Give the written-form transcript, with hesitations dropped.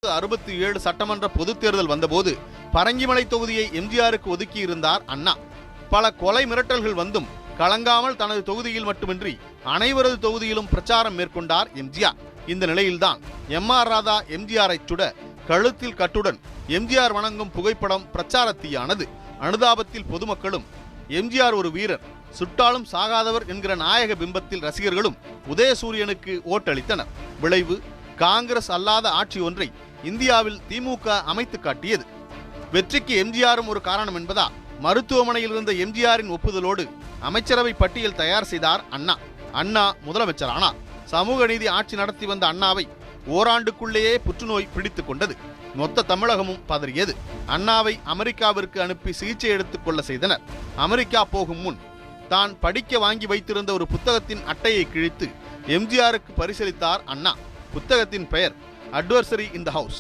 1967 சட்டமன்ற பொதுத் தேர்தல் வந்தபோது பரங்கிமலை தொகுதியை எம்ஜிஆருக்கு ஒதுக்கியிருந்தார் அண்ணா. பல கொலை மிரட்டல்கள் வந்தும் கலங்காமல் தனது தொகுதியில் மட்டுமின்றி அனைவரது தொகுதியிலும் பிரச்சாரம் மேற்கொண்டார் எம்ஜிஆர். இந்த நிலையில்தான் எம்.ஆர். ராதா எம்ஜிஆரை சுட கழுத்தில் கட்டுடன் எம்ஜிஆர் வணங்கும் புகைப்படம் பிரச்சாரத்தீயானது. அனுதாபத்தில் பொதுமக்களும் எம்ஜிஆர் ஒரு வீரர், சுட்டாலும் சாகாதவர் என்கிற நாயக பிம்பத்தில் ரசிகர்களும் உதயசூரியனுக்கு ஓட்டளித்தனர். விளைவு காங்கிரஸ் அல்லாத ஆட்சி ஒன்றை இந்தியாவில் திமுக அமைத்து காட்டியது. வெற்றிக்கு எம்ஜிஆரும் ஒரு காரணம் என்பதால் மருத்துவமனையில் இருந்த எம்ஜிஆரின் ஒப்புதலோடு அமைச்சரவை பட்டியல் தயார் செய்தார் அண்ணா. அண்ணா முதலமைச்சரானார். சமூக நீதி ஆட்சி நடத்தி வந்த அண்ணாவை ஓராண்டுக்குள்ளேயே புற்றுநோய் பிடித்துக் கொண்டது. மொத்த தமிழகமும் பதறியது. அண்ணாவை அமெரிக்காவிற்கு அனுப்பி சிகிச்சை எடுத்துக் கொள்ள செய்தனர். அமெரிக்கா போகும் முன் தான் படிக்க வாங்கி வைத்திருந்த ஒரு புத்தகத்தின் அட்டையை கிழித்து எம்ஜிஆருக்கு பரிசளித்தார் அண்ணா. புத்தகத்தின் பெயர் அட்வர்சரி இன் த ஹவுஸ்.